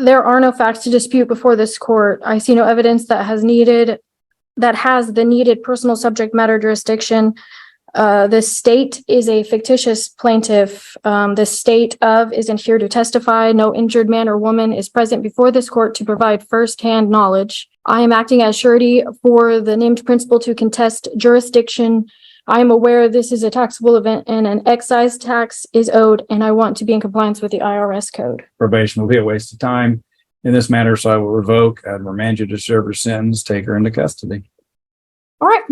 There are no facts to dispute before this court. I see no evidence that has the needed personal subject matter jurisdiction. The state is a fictitious plaintiff. The state of isn't here to testify. No injured man or woman is present before this court to provide firsthand knowledge. I am acting as surety for the named principal to contest jurisdiction. I am aware this is a taxable event and an excise tax is owed, and I want to be in compliance with the IRS code. Probation will be a waste of time in this matter, so I will revoke and remand you to serve your sentence. Take her into custody. All right.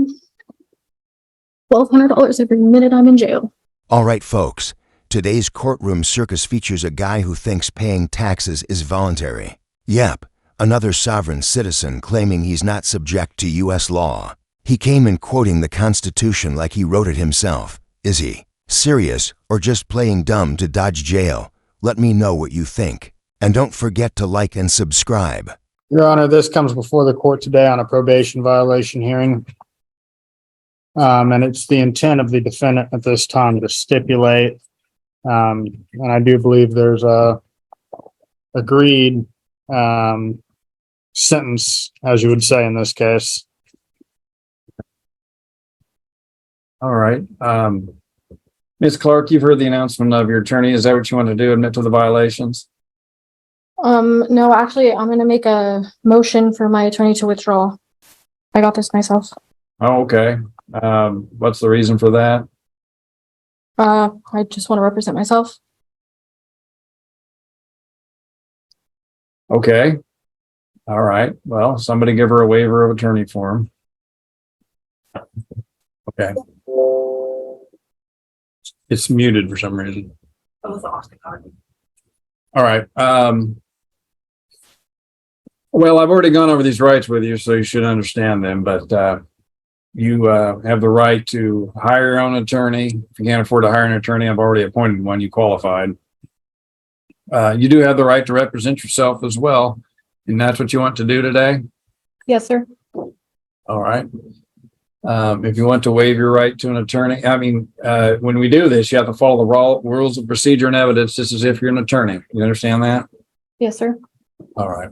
$1,200 every minute I'm in jail. All right, folks. Today's courtroom circus features a guy who thinks paying taxes is voluntary. Yep, another sovereign citizen claiming he's not subject to U.S. law. He came in quoting the Constitution like he wrote it himself. Is he serious or just playing dumb to dodge jail? Let me know what you think. And don't forget to like and subscribe. Your Honor, this comes before the court today on a probation violation hearing. And it's the intent of the defendant at this time to stipulate. And I do believe there's a agreed sentence, as you would say in this case. All right. Ms. Clark, you've heard the announcement of your attorney. Is that what you want to do? Admit to the violations? No, actually, I'm going to make a motion for my attorney to withdraw. I got this myself. Oh, okay. What's the reason for that? I just want to represent myself. Okay. All right. Well, somebody give her a waiver of attorney form. Okay. It's muted for some reason. All right. Well, I've already gone over these rights with you, so you should understand them, but you have the right to hire your own attorney. If you can't afford to hire an attorney, I've already appointed one. You qualified. You do have the right to represent yourself as well, and that's what you want to do today? Yes, sir. All right. If you want to waive your right to an attorney, when we do this, you have to follow the rules of procedure and evidence just as if you're an attorney. You understand that? Yes, sir. All right.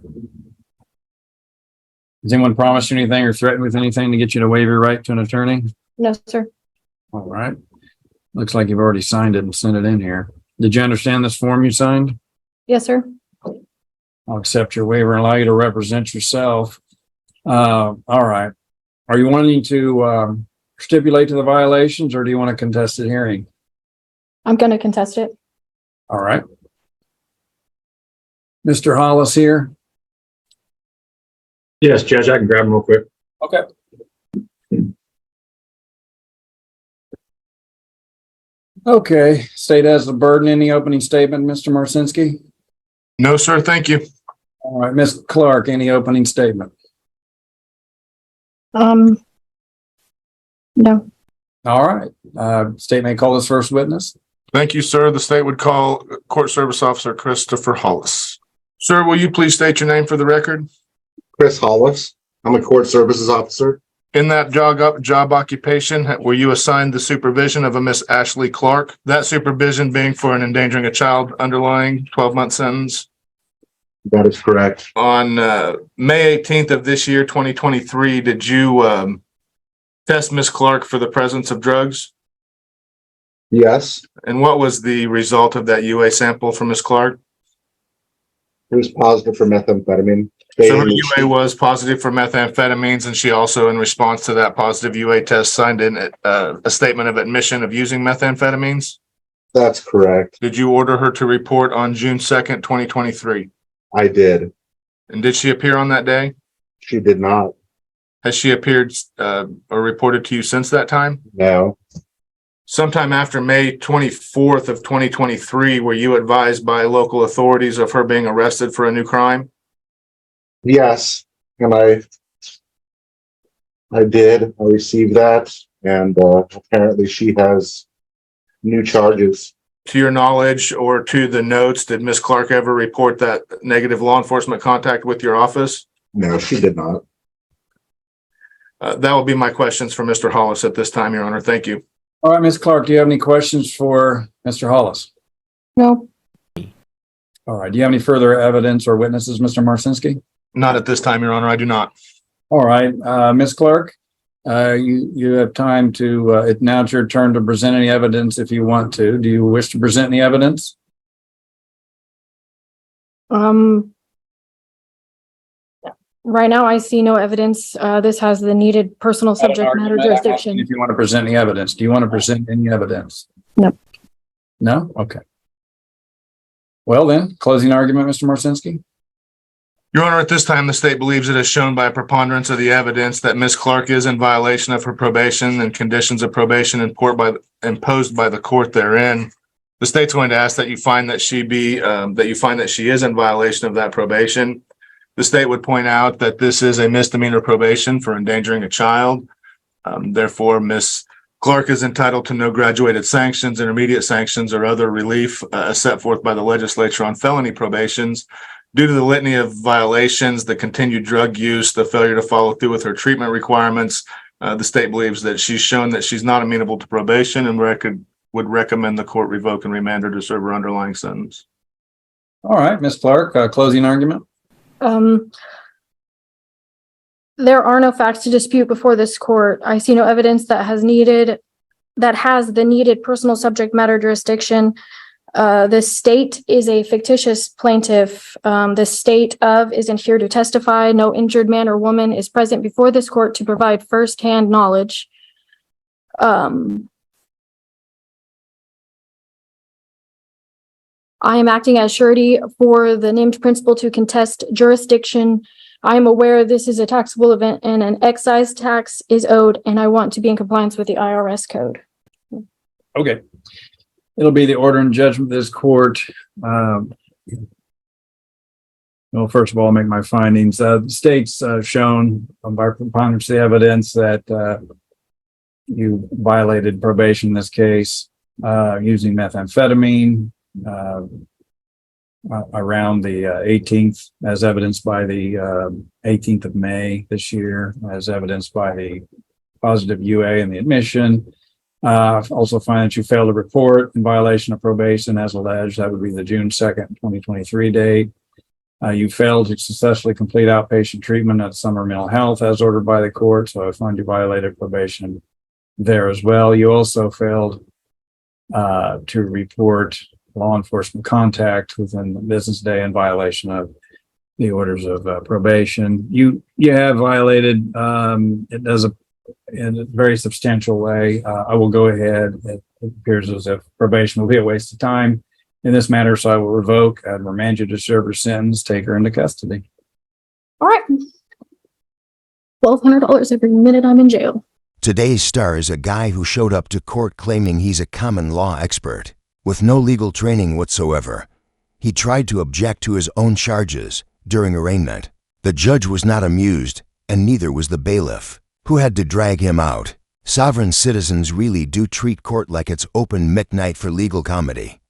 Has anyone promised you anything or threatened with anything to get you to waive your right to an attorney? No, sir. All right. Looks like you've already signed it and sent it in here. Did you understand this form you signed? Yes, sir. I'll accept your waiver and allow you to represent yourself. All right. Are you wanting to stipulate to the violations, or do you want a contested hearing? I'm going to contest it. All right. Mr. Hollis here. Yes, Judge, I can grab him real quick. Okay. Okay. State has the burden. Any opening statement, Mr. Marcinski? No, sir. Thank you. All right. Ms. Clark, any opening statement? No. All right. State may call this first witness. Thank you, sir. The state would call Court Service Officer Christopher Hollis. Sir, will you please state your name for the record? Chris Hollis. I'm a court services officer. In that job occupation, were you assigned the supervision of a Miss Ashley Clark? That supervision being for an endangering a child underlying 12-month sentence? That is correct. On May 18th of this year, 2023, did you test Miss Clark for the presence of drugs? Yes. And what was the result of that UA sample from Miss Clark? It was positive for methamphetamine. So her UA was positive for methamphetamines, and she also, in response to that positive UA test, signed in a statement of admission of using methamphetamines? That's correct. Did you order her to report on June 2nd, 2023? I did. And did she appear on that day? She did not. Has she appeared or reported to you since that time? No. Sometime after May 24th of 2023, were you advised by local authorities of her being arrested for a new crime? Yes. And I did. I received that. And apparently she has new charges. To your knowledge or to the notes, did Ms. Clark ever report that negative law enforcement contact with your office? No, she did not. That will be my questions for Mr. Hollis at this time, Your Honor. Thank you. All right, Ms. Clark, do you have any questions for Mr. Hollis? No. All right. Do you have any further evidence or witnesses, Mr. Marcinski? Not at this time, Your Honor. I do not. All right, Ms. Clerk, you have time to, now it's your turn to present any evidence if you want to. Do you wish to present any evidence? Right now, I see no evidence. This has the needed personal subject matter jurisdiction. If you want to present any evidence, do you want to present any evidence? No. No? Okay. Well then, closing argument, Mr. Marcinski? Your Honor, at this time, the state believes it is shown by a preponderance of the evidence that Ms. Clark is in violation of her probation and conditions of probation imposed by the court therein. The state's going to ask that you find that she is in violation of that probation. The state would point out that this is a misdemeanor probation for endangering a child. Therefore, Ms. Clark is entitled to no graduated sanctions, intermediate sanctions, or other relief set forth by the legislature on felony probations. Due to the litany of violations, the continued drug use, the failure to follow through with her treatment requirements, the state believes that she's shown that she's not amenable to probation and would recommend the court revoke and remand her to serve her underlying sentence. All right, Ms. Clark, closing argument? There are no facts to dispute before this court. I see no evidence that has the needed personal subject matter jurisdiction. The state is a fictitious plaintiff. The state of isn't here to testify. No injured man or woman is present before this court to provide firsthand knowledge. I am acting as surety for the named principal to contest jurisdiction. I am aware this is a taxable event and an excise tax is owed, and I want to be in compliance with the IRS code. Okay. It'll be the order and judgment of this court. Well, first of all, I'll make my findings. The state's shown by preponderance of the evidence that you violated probation in this case using methamphetamine around the 18th, as evidenced by the 18th of May this year, as evidenced by the positive UA and the admission. Also find that you failed to report in violation of probation as alleged. That would be the June 2nd, 2023 date. You failed to successfully complete outpatient treatment at Summer Mental Health as ordered by the court. So I find you violated probation there as well. You also failed to report law enforcement contact within the business day in violation of the orders of probation. You have violated, it does in a very substantial way. I will go ahead. It appears as if probation will be a waste of time in this matter, so I will revoke and remand you to serve her sentence, take her into custody. All right. $1,200 every minute I'm in jail. Today's star is a guy who showed up to court claiming he's a common law expert. With no legal training whatsoever, he tried to object to his own charges during arraignment. The judge was not amused, and neither was the bailiff, who had to drag him out. Sovereign citizens really do treat court like it's open mic night for legal comedy.